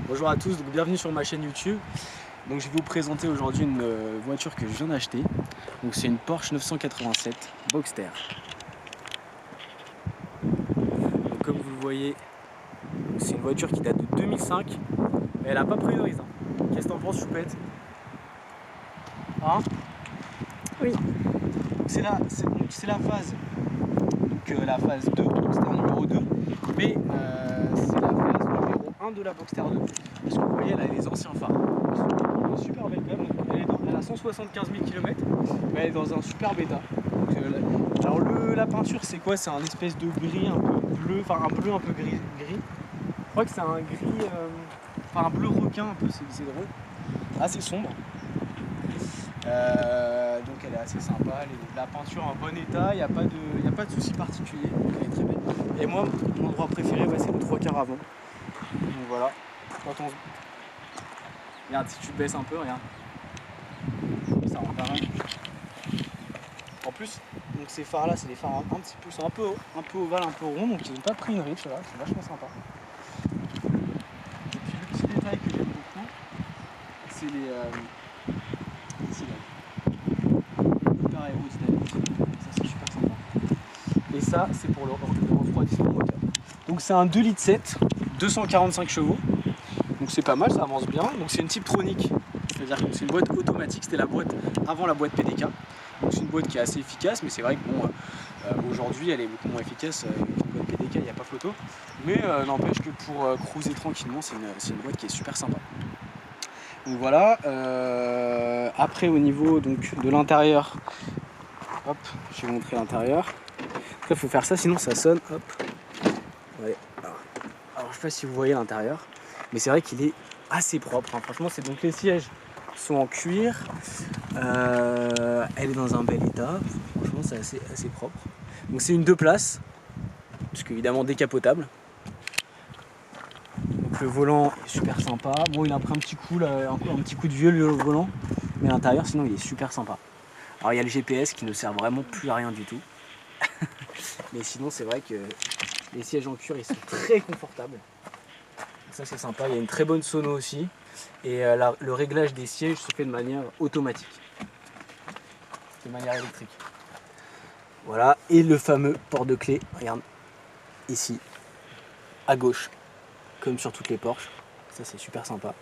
Bonjour à tous, donc bienvenue sur ma chaîne YouTube. Donc je vais vous présenter aujourd'hui une voiture que je viens d'acheter. Donc c'est une Porsche 987 Boxster. Donc comme vous le voyez, c'est une voiture qui date de 2005, mais elle n'a pas pris une risque. Qu'est-ce que t'en penses, Choupette? Hein? Oui. C'est la phase. Donc la phase 2, Boxster numéro 2, mais c'est la phase numéro 1 de la Boxster 2. Parce que vous voyez, elle a les anciens phares. Elle est super belle quand même. Elle a 175 000 km, mais elle est dans un super bêta. Donc, alors la peinture, c'est quoi? C'est un espèce de gris un peu bleu, enfin un bleu un peu gris. Je crois que c'est un gris, enfin un bleu requin un peu, c'est drôle. Assez sombre. Donc elle est assez sympa, la peinture en bon état, il n'y a pas de souci particulier, elle est très belle. Et moi, mon endroit préféré, c'est le 3 quarts avant. Donc voilà, regarde, si tu baisses un peu, regarde, ça rend pas mal. En plus, donc ces phares là, c'est des phares un petit peu, c'est un peu ovales, un peu ronds, donc ils n'ont pas pris une riche là, c'est vachement sympa. Et puis le petit détail que j'aime beaucoup, c'est les ça c'est super sympa. Et ça c'est pour le refroidissement moteur. Donc c'est un 2,7 litres, 245 chevaux. Donc c'est pas mal, ça avance bien. Donc c'est une Tiptronic, c'est-à-dire que c'est une boîte automatique, c'était la boîte avant la boîte PDK. Donc c'est une boîte qui est assez efficace, mais c'est vrai que bon, aujourd'hui elle est beaucoup moins efficace qu'une boîte PDK, il n'y a pas photo. Mais n'empêche que pour cruiser tranquillement, c'est une boîte qui est super sympa. Donc voilà, après au niveau donc, de l'intérieur, hop, je vais vous montrer l'intérieur. Après il faut faire ça sinon ça sonne, hop. Ouais. Alors je sais pas si vous voyez l'intérieur, mais c'est vrai qu'il est assez propre, hein. Franchement c'est donc les sièges sont en cuir, elle est dans un bel état, franchement c'est assez propre. Donc c'est une 2 places, parce qu'évidemment décapotable. Donc le volant est super sympa. Bon, il a pris un petit coup, là, un petit coup de vieux le volant, mais l'intérieur sinon il est super sympa. Alors il y a le GPS qui ne sert vraiment plus à rien du tout. Mais sinon c'est vrai que les sièges en cuir ils sont très confortables. Donc ça c'est sympa. Il y a une très bonne sono aussi. Et le réglage des sièges se fait de manière automatique. De manière électrique. Voilà. Et le fameux port de clé, regarde, ici, à gauche. Comme sur toutes les Porsche, ça c'est super sympa.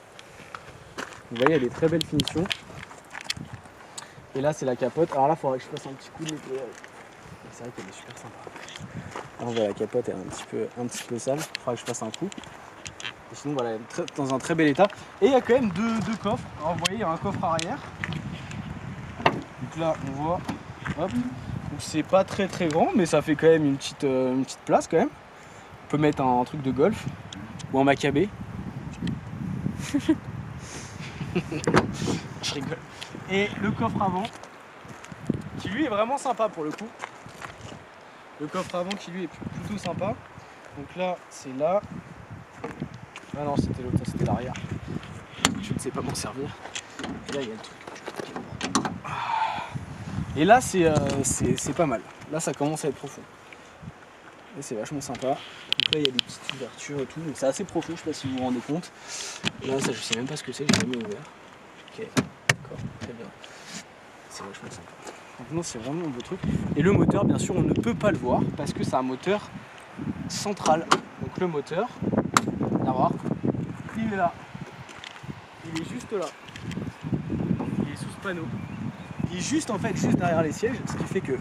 Vous voyez, il y a des très belles finitions. Et là c'est la capote. Alors là il faudrait que je fasse un petit coup de nettoyage. C'est vrai qu'elle est super sympa. Alors, on voit la capote elle est un petit peu sale. Il faudra que je fasse un coup. Et sinon voilà, elle est dans un très bel état. Et il y a quand même deux coffres. Alors vous voyez, il y a un coffre arrière. Donc là on voit. Hop. Donc c'est pas très grand, mais ça fait quand même une petite place quand même. On peut mettre un truc de golf. Ou un macabé. Je rigole. Et le coffre avant, qui lui est vraiment sympa pour le coup. Le coffre avant qui lui est plutôt sympa. Donc là, c'est là. Ah non, c'était l'autre, ça c'était l'arrière. Je ne sais pas m'en servir. Et là, il y a le truc. Et là, c'est pas mal. Là, ça commence à être profond. Et c'est vachement sympa. Donc là il y a des petites ouvertures et tout, donc c'est assez profond, je sais pas si vous vous rendez compte. Et là ça je sais même pas ce que c'est, j'ai jamais ouvert. Ok, d'accord, très bien. C'est vachement sympa. Donc non, c'est vraiment un beau truc. Et le moteur bien sûr on ne peut pas le voir parce que c'est un moteur central. Donc le moteur, on va voir, il est là. Il est juste là. Il est sous ce panneau. Il est juste en fait juste derrière les sièges, ce qui fait que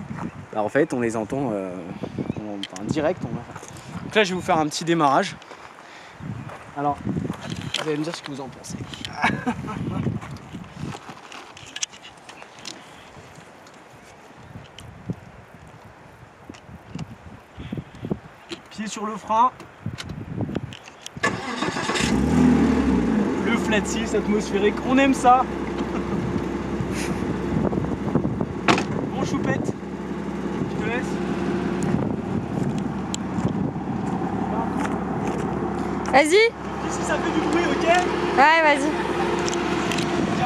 bah, en fait on les entend en direct. Donc là je vais vous faire un petit démarrage. Alors vous allez me dire ce que vous en pensez. Pied sur le frein. Le flat 6 atmosphérique, on aime ça. Bon Choupette, je te laisse. Vas-y. Ici ça fait du bruit, ok? Ouais, vas-y.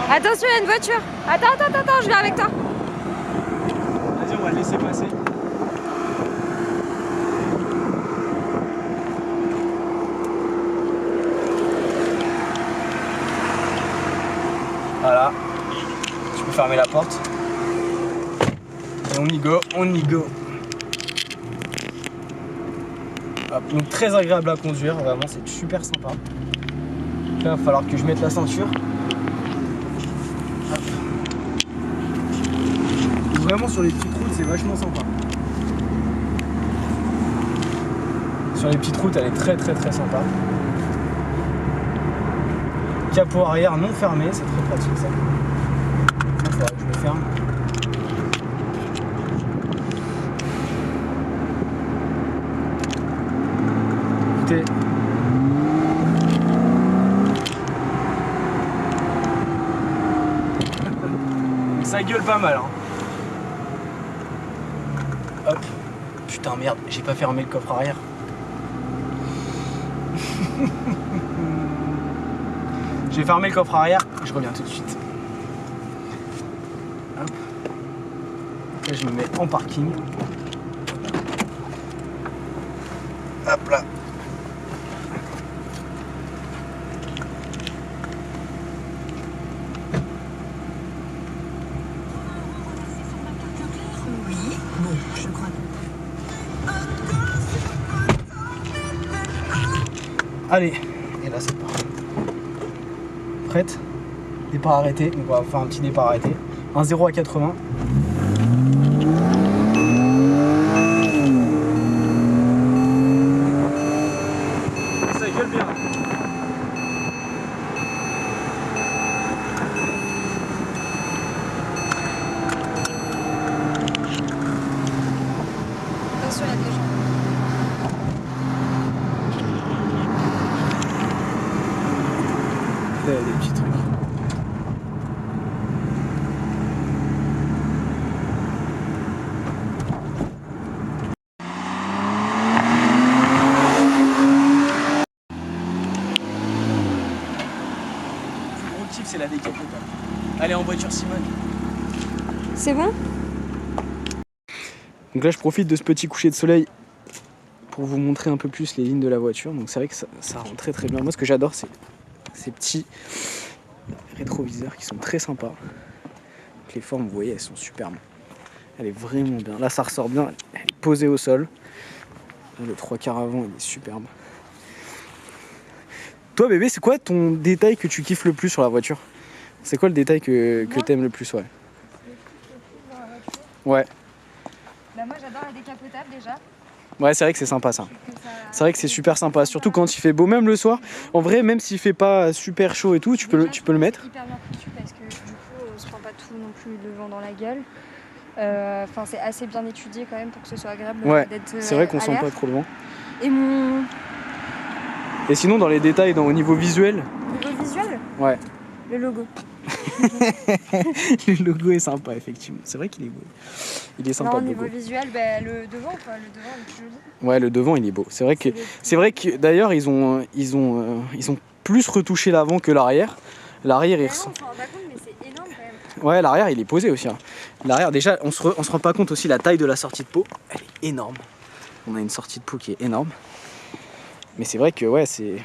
Attention, il y a une voiture. Attends, je viens avec toi. Vas-y, on va le laisser passer. fermer la porte. Et on y go, on y go. Hop, donc très agréable à conduire, vraiment c'est super sympa. Là il va falloir que je mette la ceinture. Hop. Vraiment sur les petites routes c'est vachement sympa. Sur les petites routes elle est très sympa. Capot arrière non fermé, c'est très pratique ça. Il faudra que je le ferme. Écoutez. Ça gueule pas mal hein. Hop. Putain merde, j'ai pas fermé le coffre arrière. J'ai fermé le coffre arrière, je reviens tout de suite. Hop. Là je me mets en parking. Hop là. Oui, bon, je crois. Allez, et là c'est parti. Prête? Départ arrêté, donc on va faire un petit départ arrêté. Un 0 à 80. Ça gueule bien. Attention, il y a des gens. Des petits trucs. Le plus gros kiff c'est la décapotable. Allez en voiture Simone. C'est bon? Donc là je profite de ce petit coucher de soleil pour vous montrer un peu plus les lignes de la voiture. Donc c'est vrai que ça rend très bien. Moi ce que j'adore c'est ces petits rétroviseurs qui sont très sympas. Donc, les formes vous voyez elles sont superbes. Elle est vraiment bien. Là ça ressort bien, elle est posée au sol. Là, le 3/4 avant il est superbe. Toi bébé c'est quoi ton détail que tu kiffes le plus sur la voiture? C'est quoi le détail que t'aimes le plus? Ouais. Ouais. Bah moi j'adore la décapotable déjà. Ouais, c'est vrai que c'est sympa ça. C'est vrai que c'est super sympa, surtout quand il fait beau, même le soir. En vrai, même s'il fait pas super chaud et tout, tu peux le mettre. C'est hyper bien foutu parce que du coup on se prend pas tout non plus le vent dans la gueule. Enfin c'est assez bien étudié quand même pour que ce soit agréable d'être c'est vrai qu'on à sent l'air. pas trop le vent. Et Et sinon, dans les détails, au niveau visuel. niveau visuel, Ouais. le logo. Le logo est sympa, effectivement. C'est vrai qu'il est beau. Il est sympa. Non, au le niveau logo. visuel, le devant quoi, le devant est plus joli. Ouais, le devant, il est beau. C'est vrai que d'ailleurs, ils ont plus retouché l'avant que l'arrière. L'arrière, On s'en rend pas compte, mais c'est énorme quand même. Ouais, l'arrière, il est posé aussi. Hein. L'arrière, déjà, on se rend pas compte aussi la taille de la sortie de peau. Elle est énorme. On a une sortie de peau qui est énorme. Mais c'est vrai que, ouais, c'est...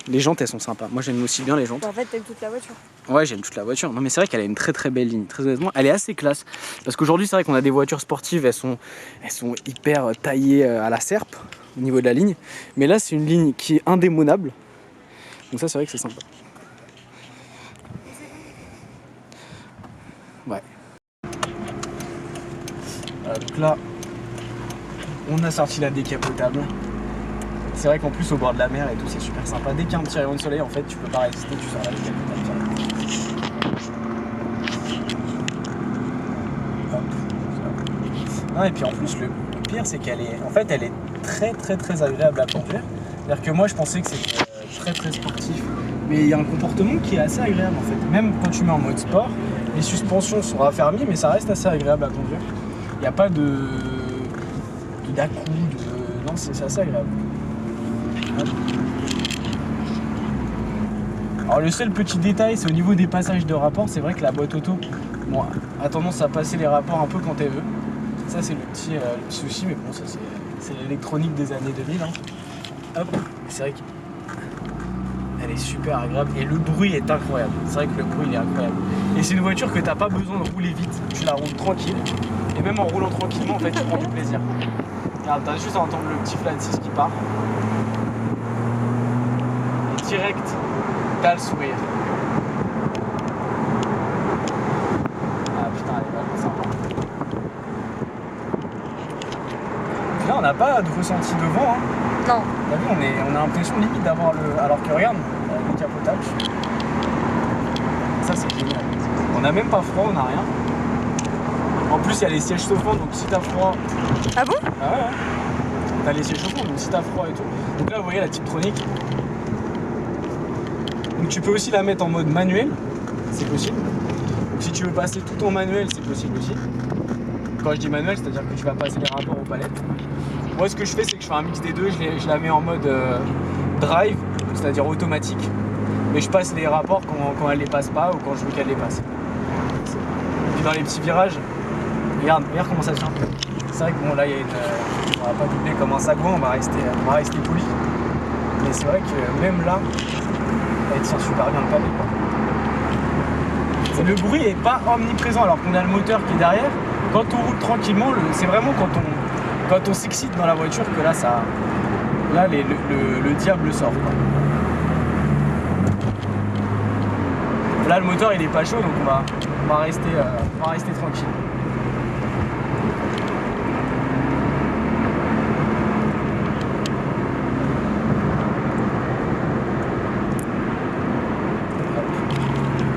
Les jantes, elles sont sympas. Moi, j'aime aussi bien les jantes. En fait, t'aimes toute la voiture. Ouais, j'aime toute la voiture. Non, mais c'est vrai qu'elle a une très belle ligne. Très honnêtement, elle est assez classe. Parce qu'aujourd'hui, c'est vrai qu'on a des voitures sportives, elles sont hyper taillées à la serpe au niveau de la ligne. Mais là, c'est une ligne qui est indémodable. Donc ça, c'est vrai que c'est sympa. Ouais. Voilà, donc là, on a sorti la décapotable. C'est vrai qu'en plus au bord de la mer et tout c'est super sympa. Dès qu'il y a un petit rayon de soleil en fait tu peux pas résister, tu sors la décapotable. Non, et puis en plus le pire c'est qu'elle est elle est très agréable à conduire. C'est-à-dire que moi je pensais que c'était très sportif. Mais il y a un comportement qui est assez agréable en fait. Même quand tu mets en mode sport, les suspensions sont raffermies mais ça reste assez agréable à conduire. Il n'y a pas d'à-coups, non c'est assez agréable. Alors le seul petit détail c'est au niveau des passages de rapport, c'est vrai que la boîte auto a tendance à passer les rapports un peu quand elle veut. Ça c'est le petit souci, mais bon ça c'est l'électronique des années 2000 hein. Hop, c'est vrai Elle est super agréable et le bruit est incroyable. C'est vrai que le bruit il est incroyable. Et c'est une voiture que t'as pas besoin de rouler vite. Tu la roules tranquille. Et même en roulant tranquillement, en fait, tu prends du plaisir. Regarde, t'as juste à entendre le petit flat 6 qui part. Et direct, t'as le sourire. Ah putain, elle est vraiment sympa. Puis là, on n'a pas de ressenti de vent. Hein. Non. T'as vu, on a l'impression limite d'avoir le. Alors que regarde, le capotage. Ça, c'est génial. On n'a même pas froid, on n'a rien. En plus, il y a les sièges chauffants, donc si t'as froid. Ah bon? Ah ouais, ouais. T'as les sièges chauffants, donc si t'as froid et tout. Donc là, vous voyez la Tiptronic. Donc tu peux aussi la mettre en mode manuel, c'est possible. Donc, si tu veux passer tout en manuel, c'est possible aussi. Quand je dis manuel, c'est-à-dire que tu vas passer les rapports aux palettes. Moi, ce que je fais, c'est que je fais un mix des deux. Je la mets en mode drive, c'est-à-dire automatique. Mais je passe les rapports quand elle les passe pas ou quand je veux qu'elle les passe. Et puis dans les petits virages, regarde comment ça tient. C'est vrai que bon, là, il y a une. On va pas doubler comme un sagouin, on va rester poli. Mais c'est vrai que même là, elle tient super bien le pavé. Le bruit est pas omniprésent alors qu'on a le moteur qui est derrière. Quand on roule tranquillement, c'est vraiment quand on s'excite dans la voiture que là, le diable sort. Quoi. Là, le moteur il est pas chaud, donc on va rester tranquille.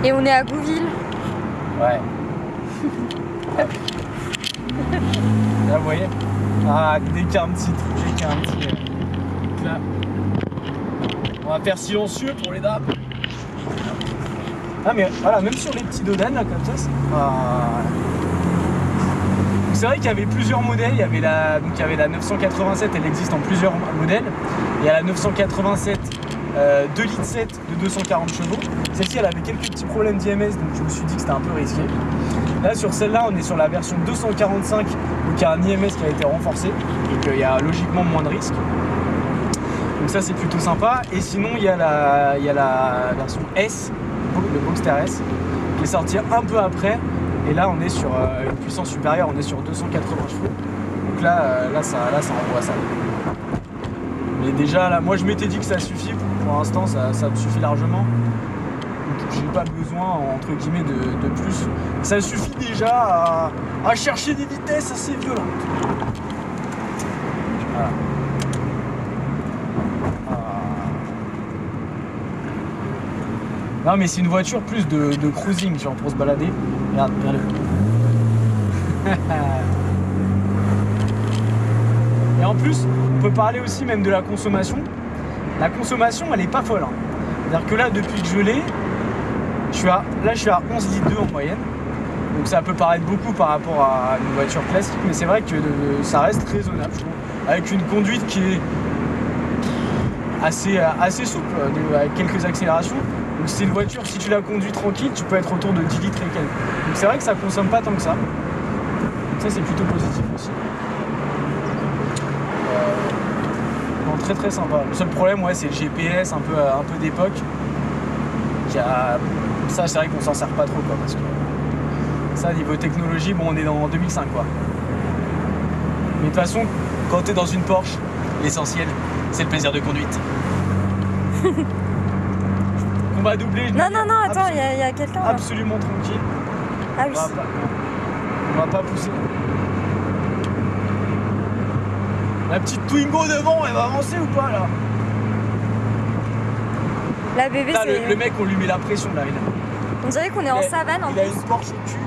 Et on est à Gouville. Ouais. Là, vous voyez? Ah, dès qu'il y a un petit truc, dès qu'il y a un petit. Là. On va faire silencieux pour les dames. Ah, mais voilà, même sur les petits dodanes, là, comme ça, c'est pas. C'est vrai qu'il y avait plusieurs modèles. Il y avait la 987, elle existe en plusieurs modèles. Il y a la 987 2,7 litres de 240 chevaux. Celle-ci, elle avait quelques petits problèmes d'IMS, donc je me suis dit que c'était un peu risqué. Là, sur celle-là, on est sur la version 245, donc il y a un IMS qui a été renforcé, donc il y a logiquement moins de risques. Donc ça, c'est plutôt sympa. Et sinon, il y a la version S, le Boxster S, qui est sortie un peu après. Et là, on est sur une puissance supérieure, on est sur 280 chevaux. Donc là, ça envoie ça. Mais déjà, là, moi, je m'étais dit que ça suffit. Pour l'instant, ça me suffit largement. Donc, j'ai pas besoin, entre guillemets, de plus. Ça suffit déjà à chercher des vitesses assez violentes. Voilà. Non, mais c'est une voiture plus de cruising, genre pour se balader. Regarde, regardez. Et en plus, on peut parler aussi même de la consommation. La consommation, elle est pas folle. Hein. C'est-à-dire que là, depuis que je l'ai, je suis à 11 litres 2 en moyenne. Donc ça peut paraître beaucoup par rapport à une voiture classique, mais c'est vrai que ça reste raisonnable, je trouve. Avec une conduite qui est assez souple, avec quelques accélérations. Donc c'est une voiture, si tu la conduis tranquille, tu peux être autour de 10 litres et quelques. Donc c'est vrai que ça consomme pas tant que ça. Donc ça, c'est plutôt positif aussi. Non, très très sympa. Le seul problème, ouais, c'est le GPS un peu d'époque. Ça, c'est vrai qu'on s'en sert pas trop, quoi, parce que ça, niveau technologie, bon, on est en 2005, quoi. Mais de toute façon, quand tu es dans une Porsche, l'essentiel, c'est le plaisir de conduite. On va doubler. Non, attends, il y a quelqu'un. Absolument tranquille. Ah oui. On va pas pousser. La petite Twingo devant, elle va avancer ou pas, là? La bébé, là, c'est... le mec, on lui met la pression, là. On dirait qu'on est en savane, en plus. Il a une Porsche au cul.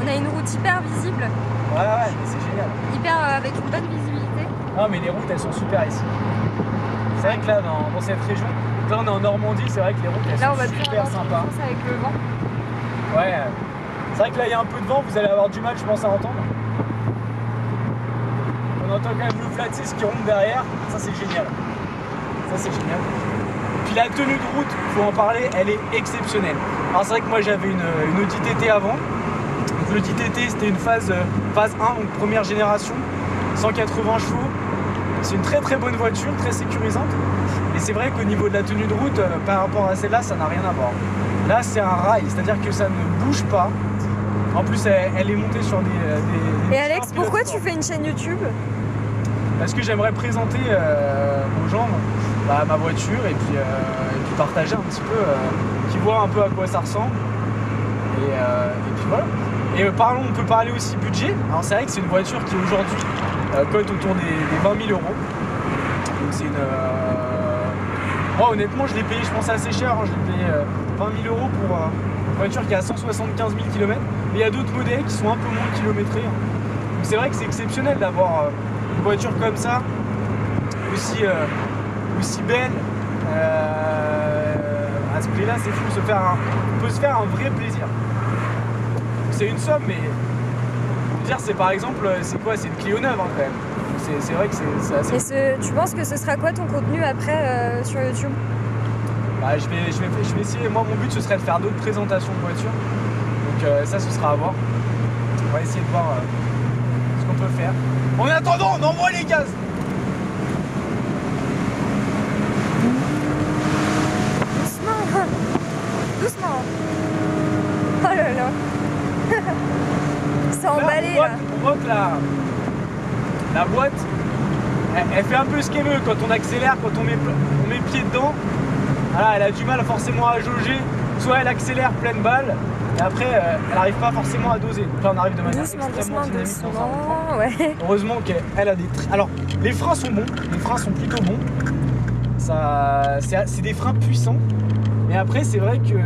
On a une route hyper visible. Ouais, mais c'est génial. Hyper avec une bonne visibilité. Non, mais les routes, elles sont super ici. C'est vrai que là, dans cette région, là, on est en Normandie, c'est vrai que les routes, elles sont super sympas. Avec le vent. Ouais. C'est vrai que là, il y a un peu de vent, vous allez avoir du mal, je pense, à entendre. On entend quand même le flat 6 qui ronde derrière. Ça, c'est génial. Ça, c'est génial. Puis la tenue de route, il faut en parler, elle est exceptionnelle. Alors, c'est vrai que moi, j'avais une Audi TT avant. Donc, l'Audi TT, c'était une phase 1, donc première génération, 180 chevaux. C'est une très très bonne voiture, très sécurisante. Et c'est vrai qu'au niveau de la tenue de route, par rapport à celle-là, ça n'a rien à voir. Là, c'est un rail, c'est-à-dire que ça ne bouge pas. En plus, elle est montée sur des Et Alex, pilotes pourquoi sport. tu fais une chaîne YouTube? Parce que j'aimerais présenter aux gens ma voiture et puis partager un petit peu, qu'ils voient un peu à quoi ça ressemble. Et puis voilà. Et on peut parler aussi budget. Alors c'est vrai que c'est une voiture qui aujourd'hui cote autour des 20 000 euros. Donc c'est une... Moi honnêtement je l'ai payé, je pense assez cher, hein. Je l'ai payé 20 000 euros pour une voiture qui a 175 000 km. Mais il y a d'autres modèles qui sont un peu moins kilométrés. Donc c'est vrai que c'est exceptionnel d'avoir une voiture comme ça, aussi belle. À ce prix-là, c'est fou, on peut se faire un vrai plaisir. C'est une somme, mais je veux dire, c'est par exemple, c'est quoi? C'est une Clio neuve hein, quand même. C'est vrai que c'est assez. Et tu penses que ce sera quoi ton contenu après sur YouTube? Bah, je vais essayer. Moi, mon but ce serait de faire d'autres présentations de voitures. Donc ça, ce sera à voir. On va essayer de voir ce qu'on peut faire. En attendant, on envoie les gaz. Doucement. Oh là là. C'est emballé là. On voit que la boîte, elle fait un peu ce qu'elle veut quand on accélère, quand on met pied dedans. Voilà, elle a du mal forcément à jauger. Soit elle accélère pleine balle, et après elle n'arrive pas forcément à doser. Donc là on arrive de manière extrêmement dynamique dans un mouvement. Ouais. Heureusement qu'elle a des... Alors les freins sont bons, les freins sont plutôt bons. C'est des freins puissants. Mais après c'est vrai que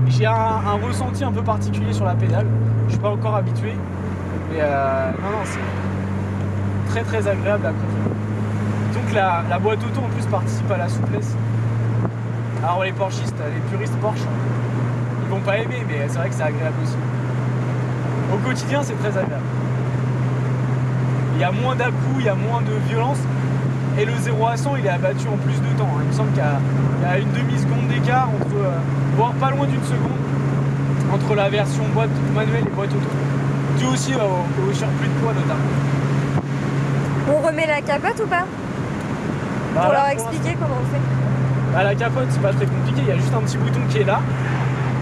j'ai un ressenti un peu particulier sur la pédale. Je suis pas encore habitué. Mais non, c'est très très agréable à conduire. Donc la boîte auto en plus participe à la souplesse. Alors les Porschistes, les puristes Porsche, ils vont pas aimer, mais c'est vrai que c'est agréable aussi. Au quotidien c'est très agréable. Il y a moins d'à-coups, il y a moins de violence. Et le 0 à 100 il est abattu en plus de temps. Il me semble qu'il y a une demi-seconde d'écart entre, voire pas loin d'une seconde, entre la version boîte manuelle et boîte auto. Dû aussi au surplus de poids notamment. On remet la capote ou pas? Bah, Pour là, leur expliquer comment on fait. Bah, la capote c'est pas très compliqué, il y a juste un petit bouton qui est là.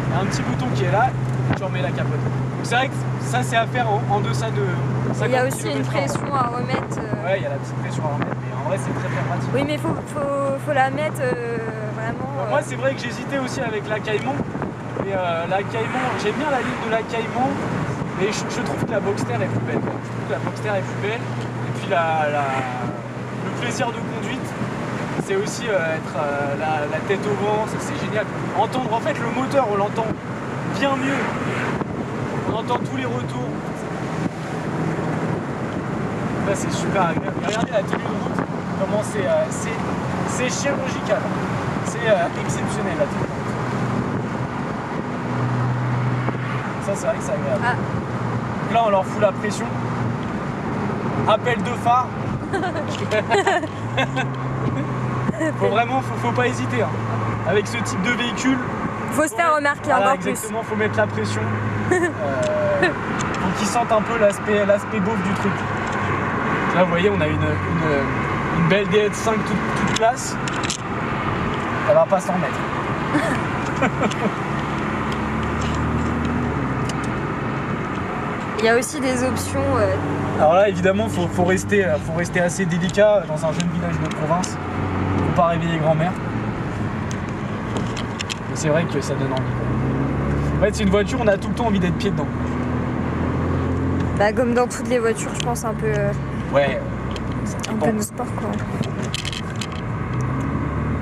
Il y a un petit bouton qui est là, et tu remets la capote. Donc c'est vrai que ça c'est à faire en deçà de 50 Il y a aussi une km/h. pression à remettre. Ouais, il y a la petite pression à remettre, mais en vrai c'est très très pratique. Oui, mais faut la mettre vraiment. Moi c'est vrai que j'hésitais aussi avec la Cayman. Et la Cayman, j'aime bien la ligne de la Cayman, mais je trouve que la Boxster est plus belle. Je trouve que la Boxster est plus belle. Et puis le plaisir de conduite, c'est aussi être la tête au vent, c'est génial. Entendre en fait le moteur, on l'entend bien mieux. On entend tous les retours. Là c'est super agréable. Et regardez la tenue de route, comment c'est chirurgical. C'est exceptionnel la tenue de route. Ça c'est vrai que c'est agréable. Ah. Donc là on leur fout la pression. Appel de phare. Faut pas hésiter. Hein. Avec ce type de véhicule. Faut se faire remarquer Voilà, encore plus. exactement, faut mettre la pression. Faut qu'ils sentent un peu l'aspect beauf du truc. Là vous voyez on a une belle DS5 toute classe. Elle va pas s'en remettre. Il y a aussi des options. Alors là évidemment faut rester assez délicat dans un jeune village de province. Faut pas réveiller grand-mère. Mais c'est vrai que ça donne envie. En fait c'est une voiture, on a tout le temps envie d'être pied dedans. Bah, comme dans toutes les voitures, je pense un peu Ouais. de sport quoi.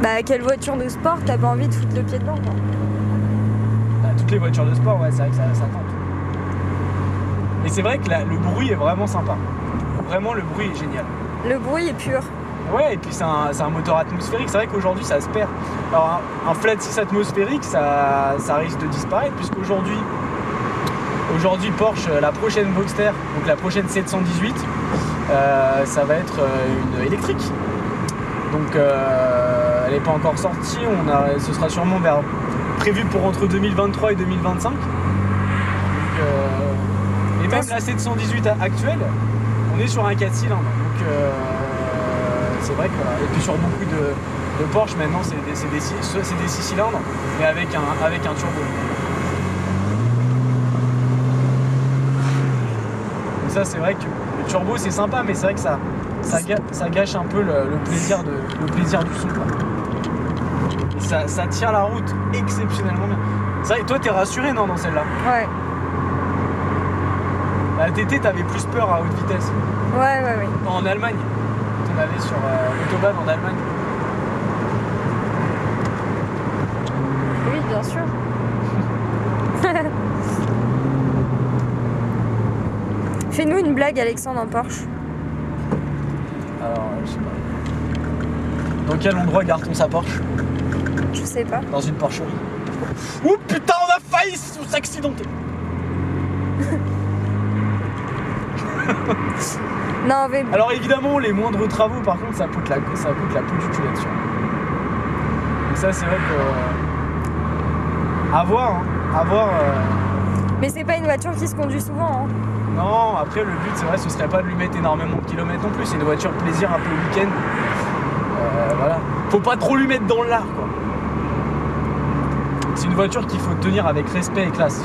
Bah, quelle voiture de sport t'as pas envie de foutre le pied dedans quoi? Bah, toutes les voitures de sport, ouais, c'est vrai que ça tente. Et c'est vrai que le bruit est vraiment sympa. Vraiment le bruit est génial. Le bruit est pur. Ouais, et puis c'est un moteur atmosphérique. C'est vrai qu'aujourd'hui ça se perd. Alors un flat 6 atmosphérique, ça risque de disparaître puisqu'aujourd'hui Porsche, la prochaine Boxster, donc la prochaine 718, ça va être une électrique. Donc elle n'est pas encore sortie. Ce sera sûrement prévu pour entre 2023 et 2025. Donc, et même la 718 actuelle, on est sur un 4 cylindres. Donc c'est vrai que. Et puis sur beaucoup de Porsche maintenant, c'est des 6 cylindres, mais avec un turbo. Donc ça, c'est vrai que le turbo, c'est sympa, mais c'est vrai que ça gâche un peu le plaisir du son, quoi. Et ça tient la route exceptionnellement bien. C'est vrai, toi, t'es rassuré, non, dans celle-là? Ouais. La TT, t'avais plus peur à haute vitesse. Ouais. Non, en Allemagne. T'en avais sur l'autobahn en Allemagne. Oui, bien sûr. Fais-nous une blague, Alexandre, en Porsche. Alors, je sais pas. Dans quel endroit garde-t-on sa Porsche? Je sais pas. Dans une porcherie. Oh putain, on a failli s'accidenter. Non, mais Alors évidemment, les moindres travaux, par contre, ça coûte la peau du cul là-dessus. Donc ça, c'est vrai que... à voir, hein. À voir... mais c'est pas une voiture qui se conduit souvent. Hein. Non, après, le but, c'est vrai, ce serait pas de lui mettre énormément de kilomètres non plus. C'est une voiture plaisir un peu le week-end. Voilà. Faut pas trop lui mettre dans l'art, quoi. C'est une voiture qu'il faut tenir avec respect et classe.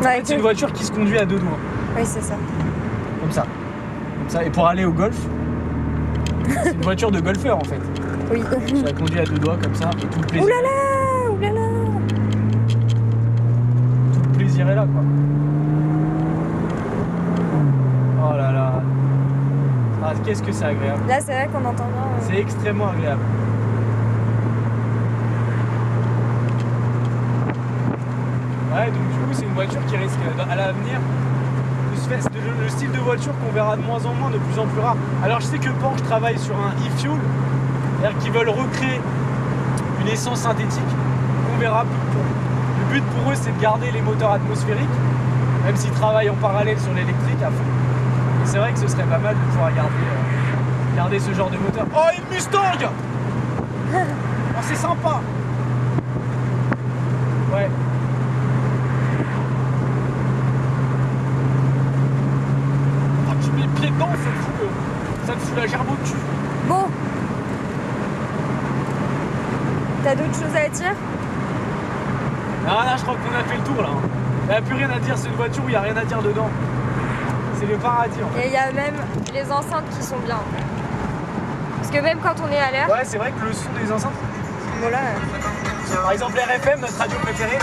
C'est une voiture qui se conduit à deux doigts. Oui, c'est ça. Comme ça. Et pour aller au golf, c'est une voiture de golfeur en fait. Oui. Tu la conduis à deux doigts comme ça et tout le plaisir. Oulala. Tout le plaisir est là, quoi. Oh là là. Ah, qu'est-ce que c'est agréable. Là, c'est vrai qu'on entend bien. C'est extrêmement agréable. Ouais, donc du coup, c'est une voiture qui risque à l'avenir le style de voiture qu'on verra de moins en moins, de plus en plus rare. Alors je sais que Porsche travaille sur un e-fuel, c'est-à-dire qu'ils veulent recréer une essence synthétique. On verra. Le but pour eux, c'est de garder les moteurs atmosphériques, même s'ils travaillent en parallèle sur l'électrique à fond. Et c'est vrai que ce serait pas mal de pouvoir garder ce genre de moteur. Oh, une Mustang. Oh, c'est sympa. Ouais. Tu mets le pied dedans, ça te fout la gerbe au cul. Bon. T'as d'autres choses à dire? Ah là, je crois qu'on a fait le tour là. Il n'y a plus rien à dire, c'est une voiture où il n'y a rien à dire dedans. C'est le paradis en fait. Et il y a même les enceintes qui sont bien. Parce que même quand on est à l'air. Ouais, c'est vrai que le son des enceintes. Voilà. Par exemple, RFM, notre radio préférée.